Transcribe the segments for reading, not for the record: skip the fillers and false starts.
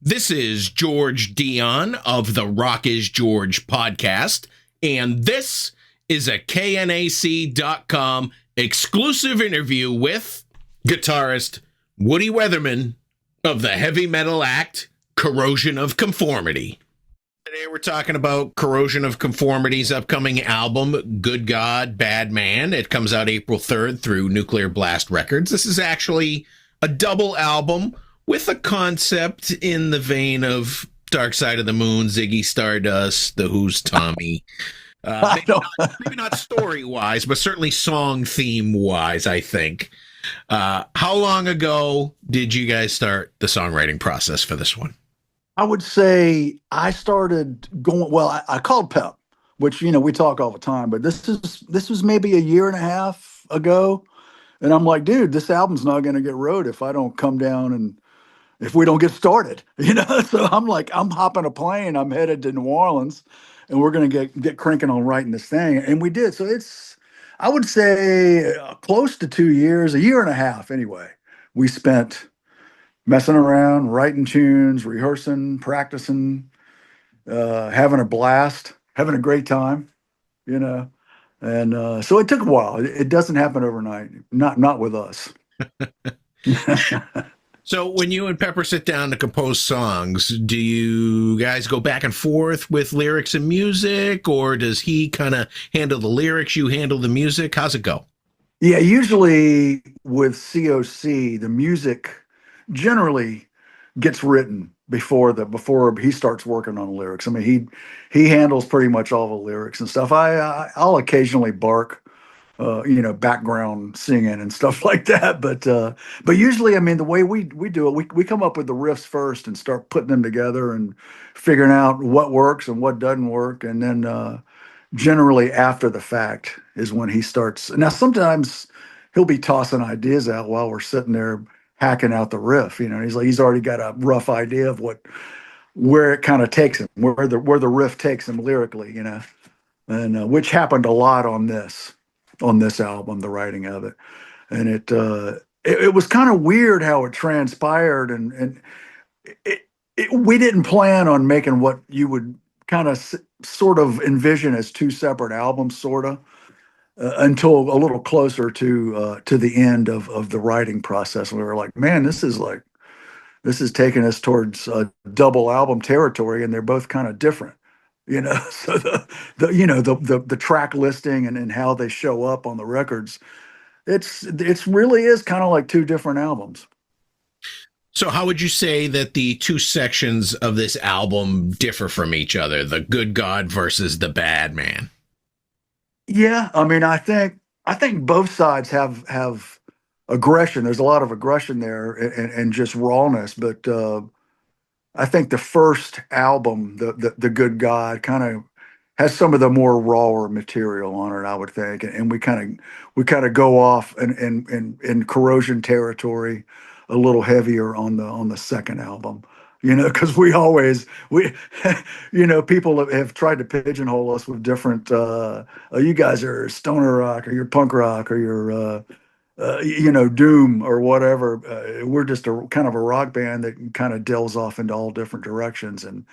This is George Dionne of the Rock is George podcast, and this is a KNAC.com exclusive interview with guitarist Woody Weatherman of the heavy metal act Corrosion of Conformity. Today we're talking about Corrosion of Conformity's upcoming album, Good God, Bad Man. It comes out April 3rd through Nuclear Blast Records. This is actually a double album with a concept in the vein of Dark Side of the Moon, Ziggy Stardust, The Who's Tommy. Maybe not story-wise, but certainly song theme-wise, I think. How long ago did you guys start the songwriting process for this one? I would say I started going, well, I called Pep, which, we talk all the time, but this was maybe a year and a half ago. And I'm like, dude, this album's not going to get wrote if I don't come down and if we don't get started, So I'm like, I'm hopping a plane. I'm headed to New Orleans and we're going to get cranking on writing this thing. And we did. So I would say close to 2 years, a year and a half anyway, we spent messing around, writing tunes, rehearsing, practicing, having a blast, having a great time, And so it took a while. It doesn't happen overnight, not with us. So when you and Pepper sit down to compose songs, do you guys go back and forth with lyrics and music, or does he kind of handle the lyrics, you handle the music? How's it go? Yeah, usually with COC, the music generally gets written before he starts working on the lyrics. I mean, he handles pretty much all the lyrics and stuff. I'll occasionally bark, background singing and stuff like that. But usually, I mean, the way we do it, we come up with the riffs first and start putting them together and figuring out what works and what doesn't work, and then generally after the fact is when he starts. Now, sometimes he'll be tossing ideas out while we're sitting there hacking out the riff. He's already got a rough idea of where it kind of takes him, where the riff takes him lyrically, and which happened a lot on this album, the writing of it. And it was kind of weird how it transpired, and we didn't plan on making what you would kind of sort of envision as two separate albums, sort of, until a little closer to the end of the writing process. And we were like, man, this is taking us towards double album territory, and they're both kind of different. So the track listing and how they show up on the records, it's really is kind of like two different albums. So how would you say that the two sections of this album differ from each other, the Good God versus the Bad Man? Yeah, I mean, I think both sides have aggression. There's a lot of aggression there and just rawness, but I think the first album, the Good God, kind of has some of the more rawer material on it, I would think, and we kind of go off in corrosion territory a little heavier on the second album. Because people have tried to pigeonhole us with different. Oh, you guys are stoner rock, or you're punk rock, or you're doom or whatever. We're just a kind of a rock band that kind of delves off into all different directions, and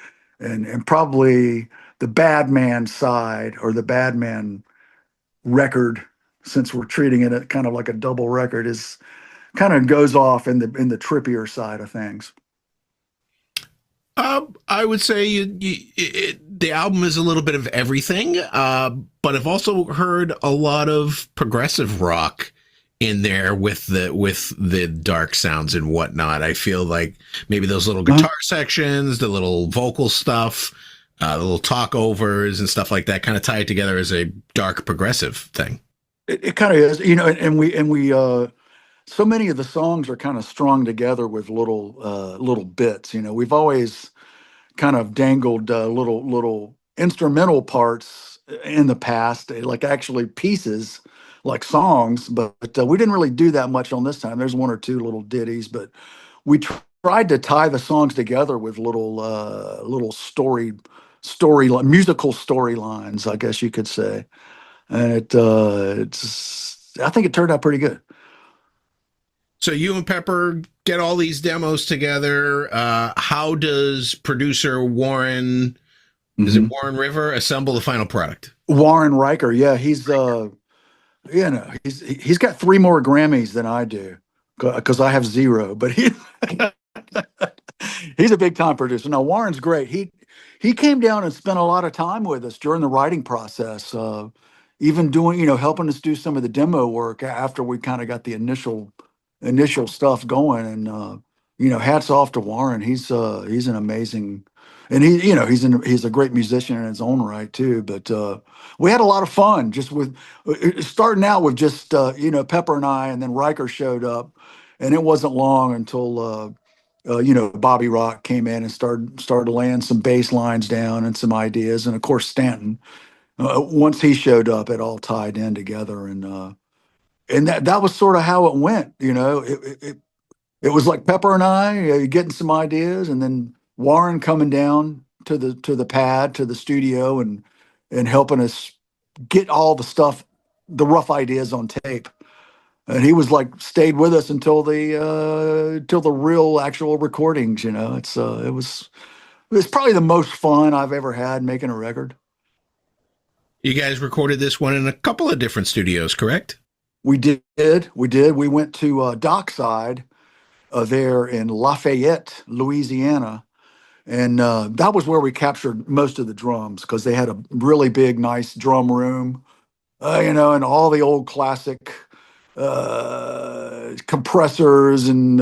probably the Baad Man side, or the Baad Man record, since we're treating it kind of like a double record, is kind of goes off in the trippier side of things. I would say the album is a little bit of everything, but I've also heard a lot of progressive rock in there with the dark sounds and whatnot. I feel like maybe those little guitar sections, the little vocal stuff, the little talkovers and stuff like that kind of tie it together as a dark progressive thing. It kind of is, and we so many of the songs are kind of strung together with little bits. We've always kind of dangled little instrumental parts in the past, like actually pieces, like songs, but we didn't really do that much on this time. There's one or two little ditties, but we tried to tie the songs together with little musical storylines, I guess you could say, and I think it turned out pretty good. So you and Pepper get all these demos together. How does producer Warren, is it Warren River, assemble the final product? Warren Riker, yeah, he's he's got 3 more Grammys than I do because I have 0. But he's a big time producer. Now Warren's great. He came down and spent a lot of time with us during the writing process, even doing helping us do some of the demo work after we kind of got the initial stuff going. And hats off to Warren. He's an amazing, and he's a great musician in his own right too. But we had a lot of fun just with starting out with just Pepper and I, and then Riker showed up, and it wasn't long until Bobby Rock came in and started laying some bass lines down and some ideas, and of course Stanton. Once he showed up, it all tied in together, and that was sort of how it went. It was like Pepper and I getting some ideas, and then Warren coming down to the pad, to the studio, and helping us get all the stuff, the rough ideas on tape. And he was like stayed with us until the real actual recordings. It was probably the most fun I've ever had making a record. You guys recorded this one in a couple of different studios, correct? We did. We went to Dockside there in Lafayette, Louisiana. And that was where we captured most of the drums because they had a really big, nice drum room, and all the old classic compressors and,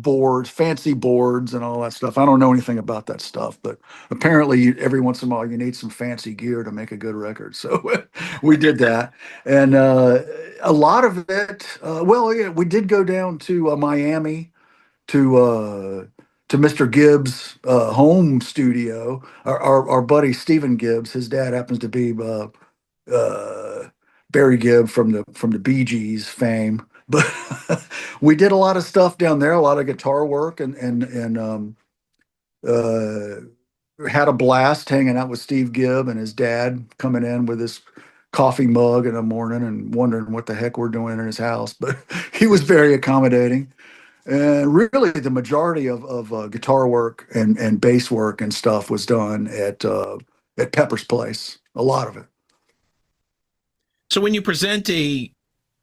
boards, fancy boards and all that stuff. I don't know anything about that stuff, but apparently every once in a while you need some fancy gear to make a good record. So we did that. And a lot of it, we did go down to Miami to Mr. Gibbs' home studio. Our buddy Stephen Gibbs, his dad happens to be Barry Gibb from the Bee Gees fame. But we did a lot of stuff down there, a lot of guitar work, and had a blast hanging out with Steve Gibb and his dad coming in with his coffee mug in the morning and wondering what the heck we're doing in his house. But he was very accommodating. And really, the majority of guitar work and bass work and stuff was done at Pepper's place. A lot of it. So when you present a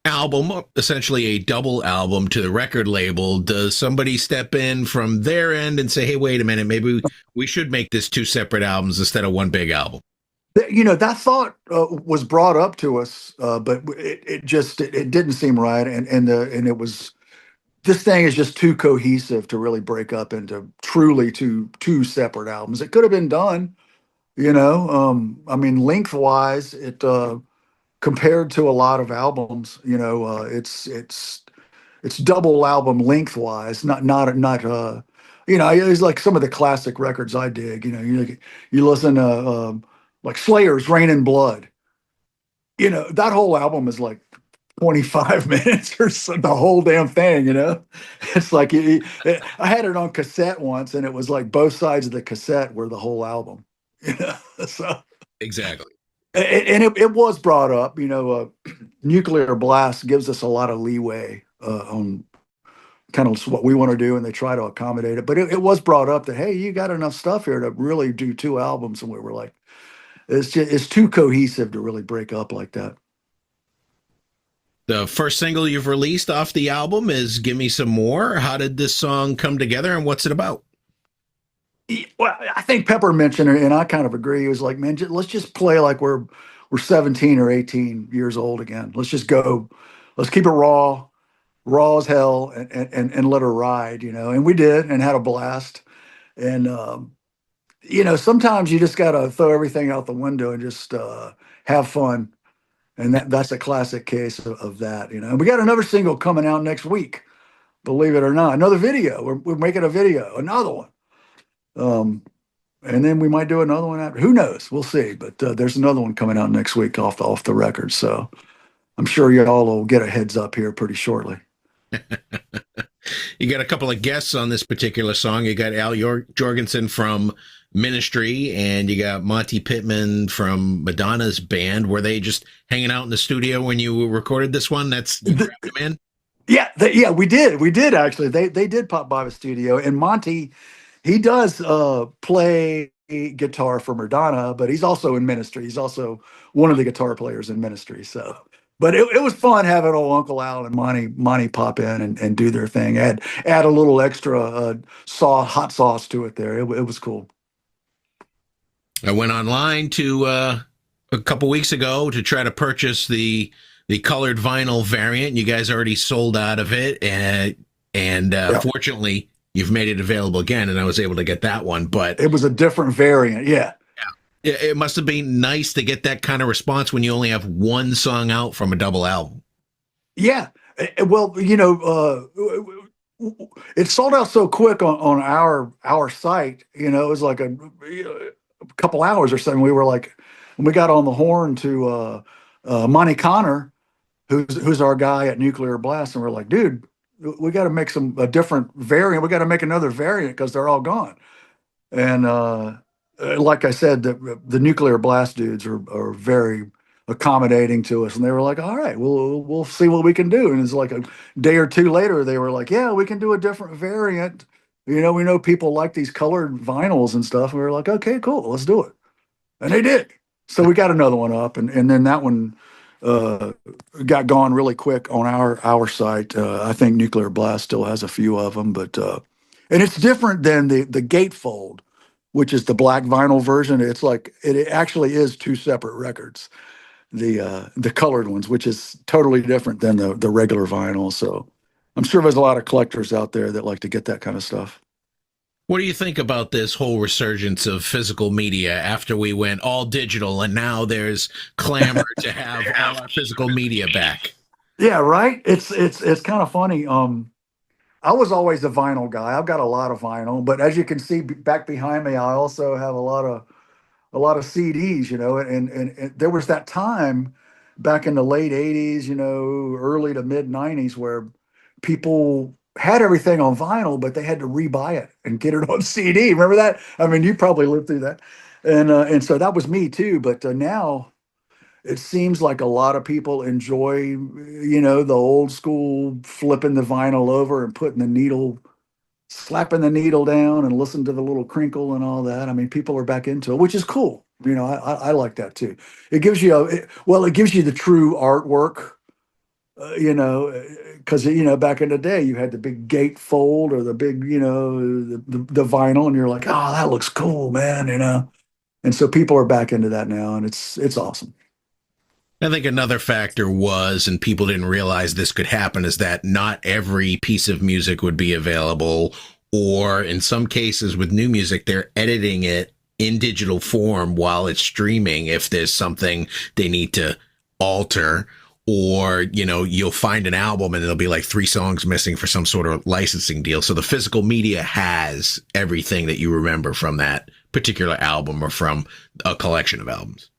album, essentially a double album, to the record label, does somebody step in from their end and say, "Hey, wait a minute, maybe we should make this 2 separate albums instead of 1 big album"? That thought was brought up to us, but it didn't seem right, and it was. This thing is just too cohesive to really break up into truly two separate albums. It could have been done, lengthwise, it compared to a lot of albums, it's double album lengthwise, not it's like some of the classic records I dig. You listen to like Slayer's Rain and Blood. That whole album is like 25 minutes or so, the whole damn thing, It's like I had it on cassette once, and it was like both sides of the cassette were the whole album, So Exactly. And it was brought up, Nuclear Blast gives us a lot of leeway on kind of what we want to do, and they try to accommodate it. But it was brought up that, hey, you got enough stuff here to really do 2 albums, and we were like, it's too cohesive to really break up like that. The first single you've released off the album is "Give Me Some More." How did this song come together, and what's it about? Well, I think Pepper mentioned it, and I kind of agree. He was like, "Man, let's just play like we're 17 or 18 years old again. Let's just go. Let's keep it raw as hell, and let her ride." And we did, and had a blast. And sometimes you just gotta throw everything out the window and just have fun. And that's a classic case of that. And we got another single coming out next week, believe it or not. Another video. We're making a video, another one. And then we might do another one after. Who knows? We'll see. But there's another one coming out next week off the record. So I'm sure you all will get a heads up here pretty shortly. You got a couple of guests on this particular song. You got Al Jourgensen from Ministry, and you got Monte Pittman from Madonna's band. Were they just hanging out in the studio when you recorded this one? You grabbed them in? Yeah, we did actually. They did pop by the studio, and Monte, he does play guitar for Madonna, but he's also in ministry. He's also one of the guitar players in ministry. So, but it was fun having old Uncle Al and Monte pop in and do their thing. Add a little extra hot sauce to it there. It was cool. I went online to a couple weeks ago to try to purchase the colored vinyl variant. You guys already sold out of it, and Yep. fortunately, you've made it available again, and I was able to get that one. But It was a different variant. Yeah. it must have been nice to get that kind of response when you only have one song out from a double album. Yeah. Well, it sold out so quick on our site. It was like a couple hours or something. We were like, when we got on the horn to Monte Connor, who's our guy at Nuclear Blast, and we're like, dude, we got to make a different variant. We got to make another variant because they're all gone. And like I said, the Nuclear Blast dudes are very accommodating to us, and they were like, all right, we'll see what we can do. And it's like a day or two later, they were like, yeah, we can do a different variant. We know people like these colored vinyls and stuff. And we were like, okay, cool, let's do it. And they did. So we got another one up, and then that one got gone really quick on our site. I think Nuclear Blast still has a few of them, but and it's different than the gatefold, which is the black vinyl version. It's like it actually is two separate records. The colored ones, which is totally different than the regular vinyl. So I'm sure there's a lot of collectors out there that like to get that kind of stuff. What do you think about this whole resurgence of physical media after we went all digital and now there's clamor to have all our physical media back? Yeah, right. It's kind of funny. I was always a vinyl guy. I've got a lot of vinyl, but as you can see back behind me, I also have a lot of CDs, and there was that time back in the late 80s, early to mid 90s where people had everything on vinyl, but they had to rebuy it and get it on CD. Remember that? I mean, you probably lived through that. And so that was me too. But now it seems like a lot of people enjoy, the old school flipping the vinyl over and putting slapping the needle down and listen to the little crinkle and all that. I mean, people are back into it, which is cool. I like that too. It gives you it gives you the true artwork, because back in the day you had the big gatefold or the big, the vinyl, and you're like, oh, that looks cool, man, And so people are back into that now, and it's awesome. I think another factor was, and people didn't realize this could happen, is that not every piece of music would be available, or in some cases with new music, they're editing it in digital form while it's streaming if there's something they need to alter, or, you'll find an album and there'll be like 3 songs missing for some sort of licensing deal. So the physical media has everything that you remember from that particular album or from a collection of albums.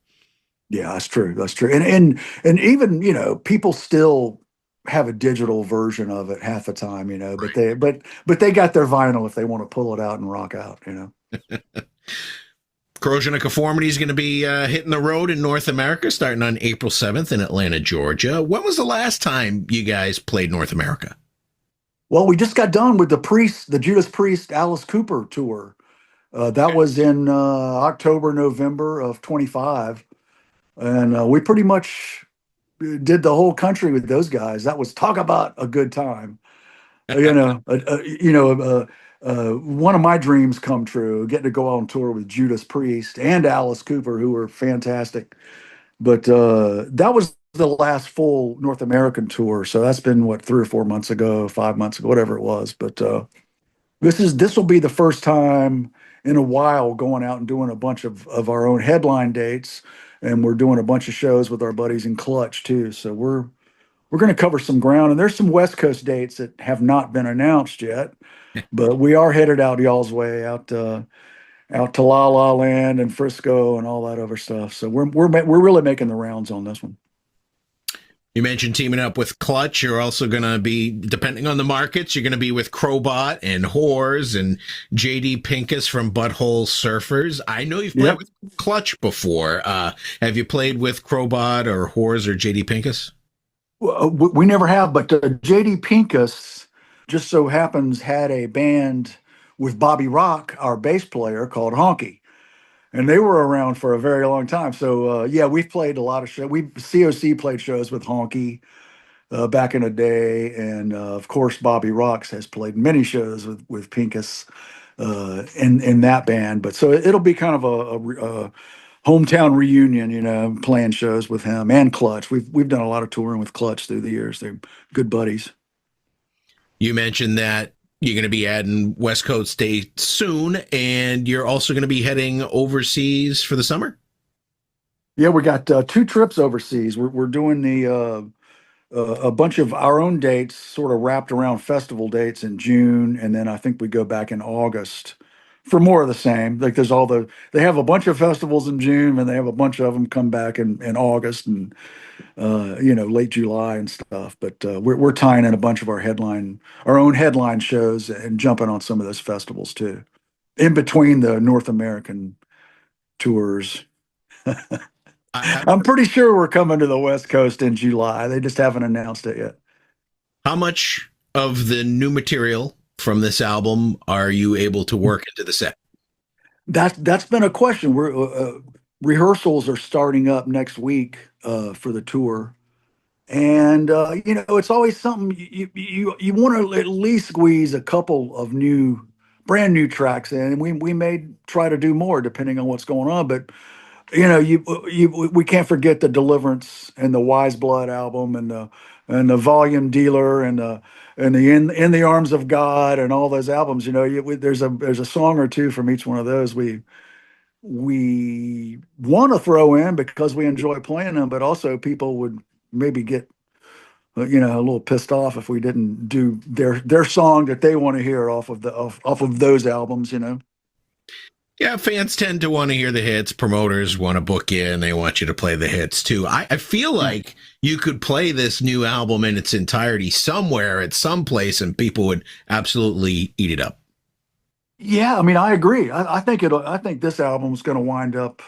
Yeah, that's true. That's true. And even, people still have a digital version of it half the time, Right. but they got their vinyl if they want to pull it out and rock out, Corrosion of Conformity is going to be hitting the road in North America starting on April 7th in Atlanta, Georgia. When was the last time you guys played North America? Well, we just got done with the Judas Priest, Alice Cooper tour. That was in October, November of 25. And we pretty much did the whole country with those guys. That was, talk about a good time. One of my dreams come true, getting to go on tour with Judas Priest and Alice Cooper, who were fantastic. But that was the last full North American tour. So that's been 3 or 4 months ago, 5 months ago, whatever it was. But this will be the first time in a while going out and doing a bunch of our own headline dates, and we're doing a bunch of shows with our buddies in Clutch too. So we're going to cover some ground, and there's some West Coast dates that have not been announced yet, but we are headed out y'all's way, out to La La Land and Frisco and all that other stuff. So we're really making the rounds on this one. You mentioned teaming up with Clutch. You're also going to be, depending on the markets, you're going to be with Crowbot and Whores and JD Pincus from Butthole Surfers. I know you've played with Clutch before. Have you played with Crowbot or Whores or JD Pincus? We never have, but JD Pincus just so happens had a band with Bobby Rock, our bass player, called Honky, and they were around for a very long time. So yeah, we've played a lot of shows. We COC played shows with Honky back in the day, and of course Bobby Rocks has played many shows with Pincus in that band. But so it'll be kind of a hometown reunion, playing shows with him and Clutch. We've done a lot of touring with Clutch through the years. They're good buddies. You mentioned that you're going to be adding West Coast dates soon, and you're also going to be heading overseas for the summer. Yeah, we got two trips overseas. We're doing the a bunch of our own dates, sort of wrapped around festival dates in June, and then I think we go back in August for more of the same. Like they have a bunch of festivals in June, and they have a bunch of them come back in August and late July and stuff. But we're tying in a bunch of our own headline shows and jumping on some of those festivals too, in between the North American tours. I'm pretty sure we're coming to the West Coast in July. They just haven't announced it yet. How much of the new material from this album are you able to work into the set? That's been a question. We're rehearsals are starting up next week for the tour, and it's always something you want to at least squeeze a couple of brand new tracks in, and we may try to do more depending on what's going on. But we can't forget the Deliverance and the Wiseblood album and the Volume Dealer and the in the Arms of God and all those albums. There's a song or two from each one of those we want to throw in because we enjoy playing them, but also people would maybe get a little pissed off if we didn't do their song that they want to hear off of those albums. Yeah, fans tend to want to hear the hits. Promoters want to book you, and they want you to play the hits too. I feel like you could play this new album in its entirety somewhere at some place, and people would absolutely eat it up. Yeah, I mean, I agree. I think this album's going to wind up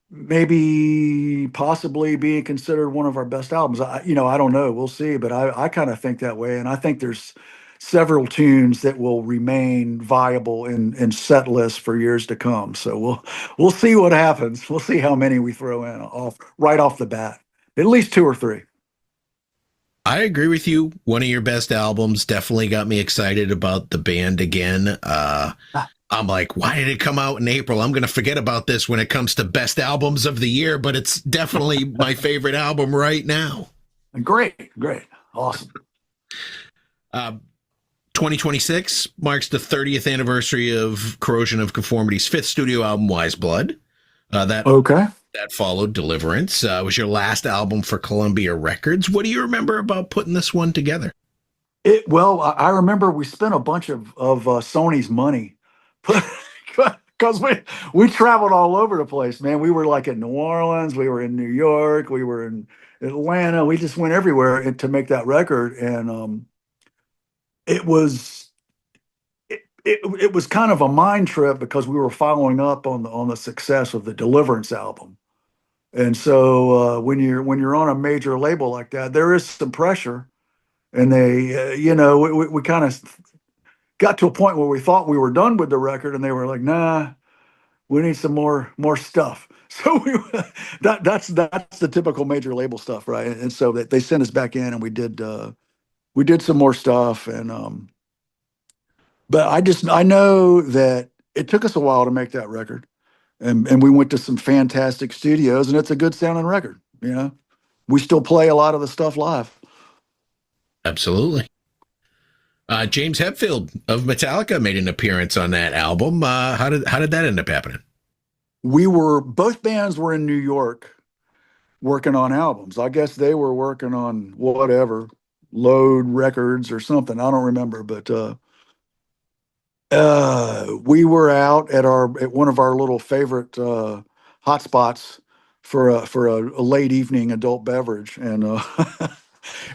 maybe possibly being considered one of our best albums. I don't know. We'll see, but I kind of think that way, and I think there's several tunes that will remain viable in set lists for years to come. So we'll see what happens. We'll see how many we throw in right off the bat. At least two or three. I agree with you. One of your best albums definitely got me excited about the band again. I'm like, why did it come out in April? I'm going to forget about this when it comes to best albums of the year, but it's definitely my favorite album right now. Great. Awesome. 2026 marks the 30th anniversary of Corrosion of Conformity's fifth studio album, Wiseblood. That followed Deliverance. Was your last album for Columbia Records. What do you remember about putting this one together? Well, I remember we spent a bunch of Sony's money because we traveled all over the place, man. We were like in New Orleans, we were in New York, we were in Atlanta. We just went everywhere to make that record, and it was kind of a mind trip because we were following up on the success of the Deliverance album. And so when you're on a major label like that, there is some pressure, and we kind of got to a point where we thought we were done with the record, and they were like, "Nah, we need some more stuff." So that's the typical major label stuff, right? And so they sent us back in, and we did some more stuff, and but I know that it took us a while to make that record, and we went to some fantastic studios, and it's a good sounding record. We still play a lot of the stuff live. Absolutely. James Hetfield of Metallica made an appearance on that album. How did that end up happening? Both bands were in New York working on albums. I guess they were working on whatever, Load Records or something. I don't remember, but we were out at one of our little favorite hot spots for a late evening adult beverage, and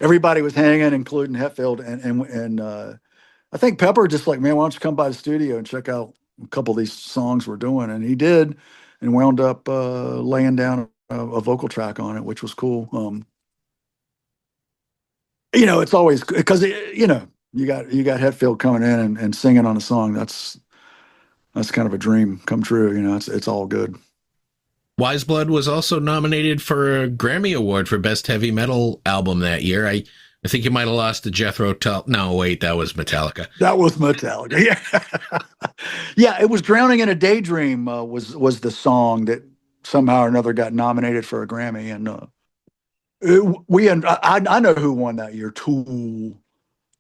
everybody was hanging, including Hetfield, and I think Pepper just like, man, why don't you come by the studio and check out a couple of these songs we're doing, and he did, and wound up laying down a vocal track on it, which was cool. It's always because you got Hetfield coming in and singing on a song. That's kind of a dream come true. It's all good. Wiseblood was also nominated for a Grammy Award for Best Heavy Metal Album that year. I think you might have lost to Jethro Tull. No, wait, that was Metallica. That was Metallica. Yeah, yeah. It was "Drowning in a Daydream" was the song that somehow or another got nominated for a Grammy, and I know who won that year. Tool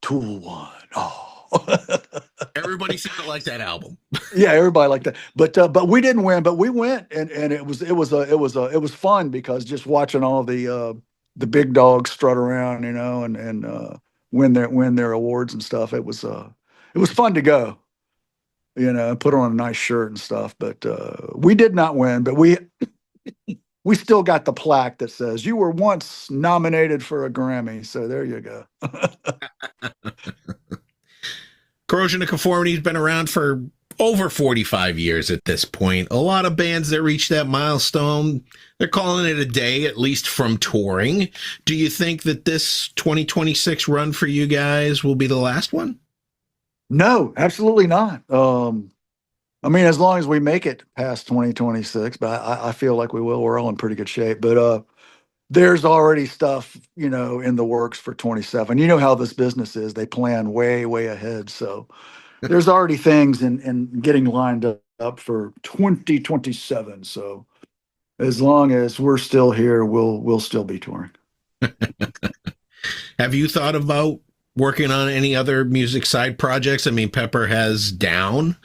won. Oh. Everybody seemed to like that album. Yeah, everybody liked that, but we didn't win. But we went, and it was fun because just watching all the big dogs strut around, and win their awards and stuff. It was fun to go, put on a nice shirt and stuff. But we did not win, but we still got the plaque that says you were once nominated for a Grammy. So there you go. Corrosion of Conformity has been around for over 45 years at this point. A lot of bands that reach that milestone, they're calling it a day, at least from touring. Do you think that this 2026 run for you guys will be the last one? No, absolutely not. As long as we make it past 2026, but I feel like we will. We're all in pretty good shape. But there's already stuff, in the works for 27. You know how this business is. They plan way, way ahead. So there's already things in getting lined up for 2027. So as long as we're still here, we'll still be touring. Have you thought about working on any other music side projects? Pepper has Down.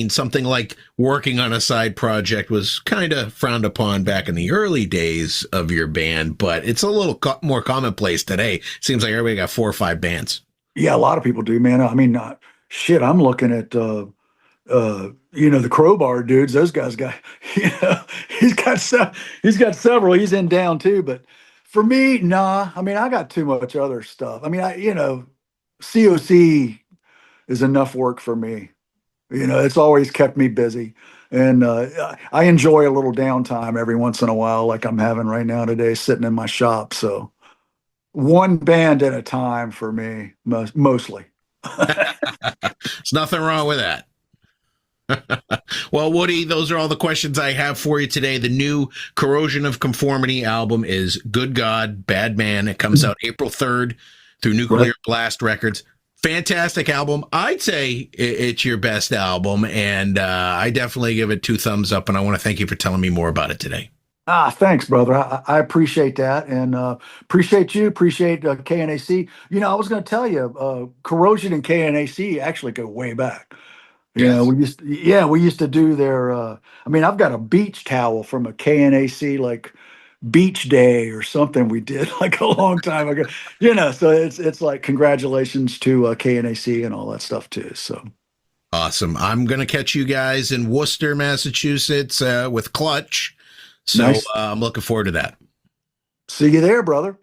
Something like working on a side project was kind of frowned upon back in the early days of your band, but it's a little more commonplace today. Seems like everybody got 4 or 5 bands. Yeah, a lot of people do, man. Shit, I'm looking at the Crowbar dudes. Those guys got, he's got several. He's in Down too, but for me, nah. I got too much other stuff. COC is enough work for me. It's always kept me busy, and I enjoy a little downtime every once in a while, like I'm having right now today, sitting in my shop. So one band at a time for me, mostly. There's nothing wrong with that. Well, Woody, those are all the questions I have for you today. The new Corrosion of Conformity album is Good God, Baad Man. It comes out April 3rd through Nuclear Blast Records. Fantastic album. I'd say it's your best album, and I definitely give it 2 thumbs up, and I want to thank you for telling me more about it today. Thanks, brother. I appreciate that, and appreciate you. Appreciate KNAC. I was going to tell you, Corrosion and KNAC actually go way back. Yes. We used to do their. I've got a beach towel from a KNAC like beach day or something we did like a long time ago. So it's like congratulations to KNAC and all that stuff too. So awesome. I'm gonna catch you guys in Worcester, Massachusetts with Clutch. So nice. I'm looking forward to that. See you there, brother.